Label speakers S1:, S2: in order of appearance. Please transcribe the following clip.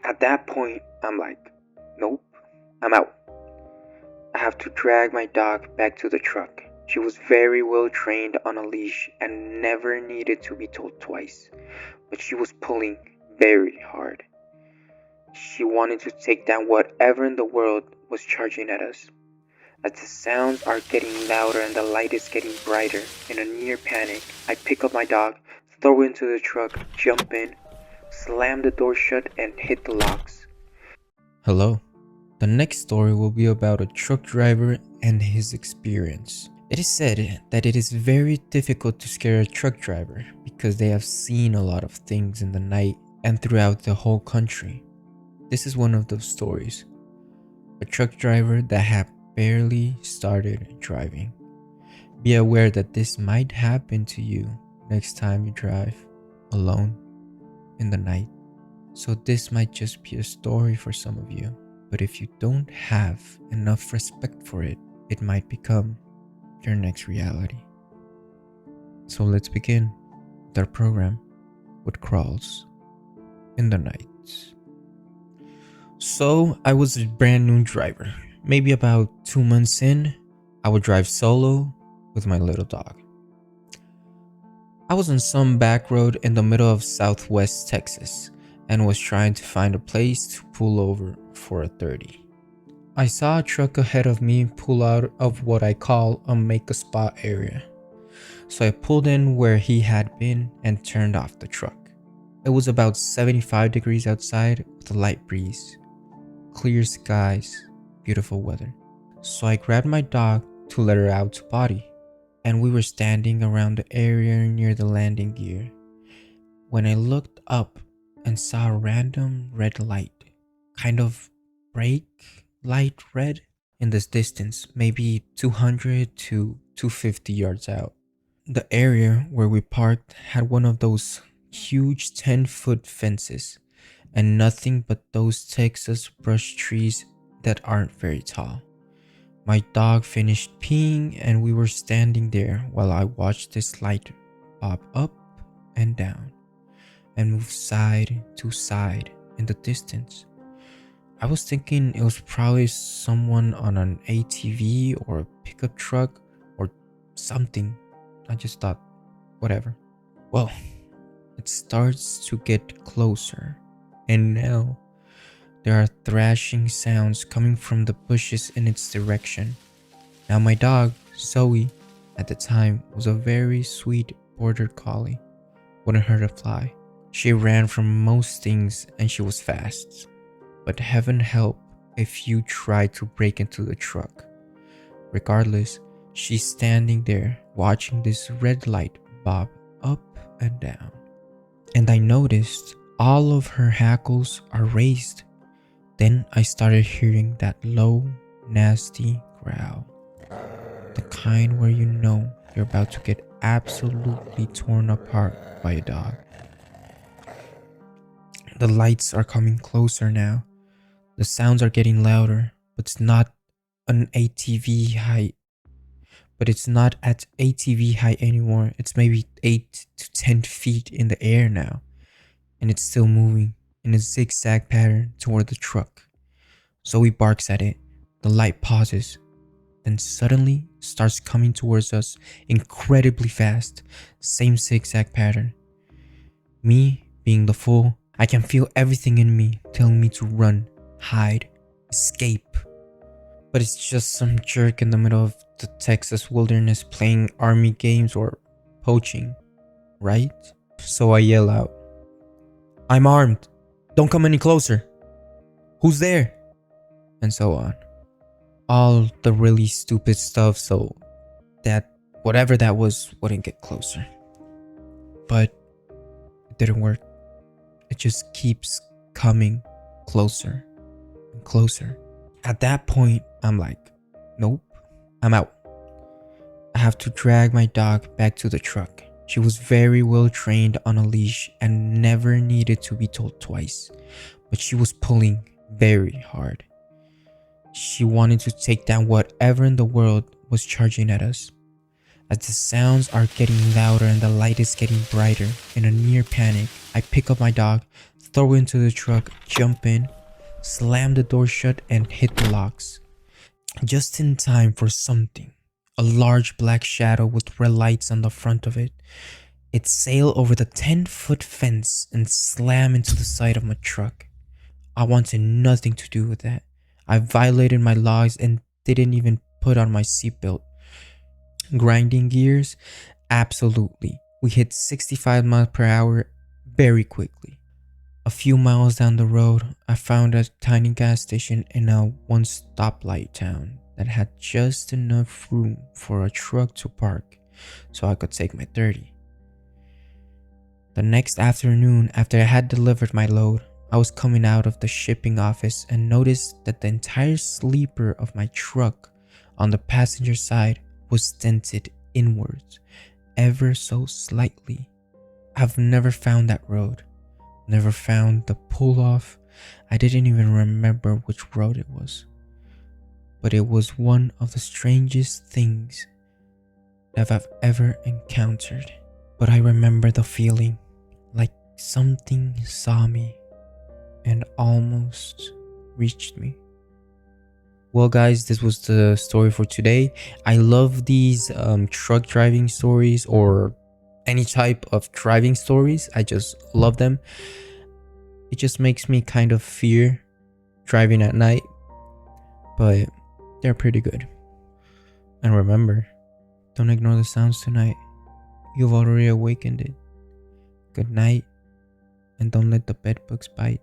S1: At that point, I'm like, nope, I'm out. I have to drag my dog back to the truck. She was very well trained on a leash and never needed to be told twice, but she was pulling very hard. She wanted to take down whatever in the world was charging at us. As the sounds are getting louder and the light is getting brighter, in a near panic, I pick up my dog, throw it into the truck, jump in, slam the door shut, and hit the locks.
S2: Hello. The next story will be about a truck driver and his experience. It is said that it is very difficult to scare a truck driver because they have seen a lot of things in the night and throughout the whole country. This is one of those stories. A truck driver that had barely started driving. Be aware that this might happen to you next time you drive alone in the night. So this might just be a story for some of you, but if you don't have enough respect for it, it might become your next reality. So let's begin with our program with Crawls in the Night. So I was a brand new driver. Maybe about 2 months in, I would drive solo with my little dog. I was on some back road in the middle of Southwest Texas and was trying to find a place to pull over for a 30. I saw a truck ahead of me pull out of what I call a make a spot area. So I pulled in where he had been and turned off the truck. It was about 75 degrees outside with a light breeze. Clear skies, beautiful weather. So I grabbed my dog to let her out to potty, and we were standing around the area near the landing gear when I looked up and saw a random red light, kind of brake light red, in this distance, maybe 200 to 250 yards out. The area where we parked had one of those huge 10-foot fences and nothing but those Texas brush trees that aren't very tall. My dog finished peeing and we were standing there while I watched this light bob up and down and move side to side in the distance. I was thinking it was probably someone on an ATV or a pickup truck or something. I just thought, whatever. Well, it starts to get closer, and now there are thrashing sounds coming from the bushes in its direction. Now my dog, Zoe, at the time was a very sweet border collie. Wouldn't hurt a fly. She ran from most things and she was fast. But heaven help if you try to break into the truck. Regardless, she's standing there watching this red light bob up and down. And I noticed all of her hackles are raised. Then I started hearing that low, nasty growl. The kind where you know you're about to get absolutely torn apart by a dog. The lights are coming closer now. The sounds are getting louder, but it's not an ATV height. But it's not at ATV height anymore. It's maybe 8 to 10 feet in the air now. And it's still moving in a zigzag pattern toward the truck. Zoe barks at it. The light pauses, then suddenly starts coming towards us incredibly fast. Same zigzag pattern. Me, being the fool, I can feel everything in me telling me to run, hide, escape. But it's just some jerk in the middle of the Texas wilderness playing army games or poaching, right? So I yell out, "I'm armed. Don't come any closer. Who's there?" And so on. All the really stupid stuff so that whatever that was wouldn't get closer. But it didn't work. It just keeps coming closer and closer. At that point, I'm like, nope, I'm out. I have to drag my dog back to the truck. She was very well trained on a leash and never needed to be told twice, but she was pulling very hard. She wanted to take down whatever in the world was charging at us. As the sounds are getting louder and the light is getting brighter, in a near panic, I pick up my dog, throw it into the truck, jump in, slam the door shut, and hit the locks. Just in time for something. A large black shadow with red lights on the front of it. It sailed over the 10-foot fence and slammed into the side of my truck. I wanted nothing to do with that. I violated my laws and didn't even put on my seatbelt. Grinding gears? Absolutely. We hit 65 miles per hour very quickly. A few miles down the road, I found a tiny gas station in a one stoplight town that had just enough room for a truck to park so I could take my 30. The next afternoon, after I had delivered my load, I was coming out of the shipping office and noticed that the entire sleeper of my truck on the passenger side was dented inwards, ever so slightly. I've never found that road, never found the pull-off. I didn't even remember which road it was. But it was one of the strangest things that I've ever encountered. But I remember the feeling, like something saw me and almost reached me. Well, guys, this was the story for today. I love these truck driving stories or any type of driving stories. I just love them. It just makes me kind of fear driving at night, but they're pretty good. And remember, don't ignore the sounds tonight. You've already awakened it. Good night, and don't let the bedbugs bite.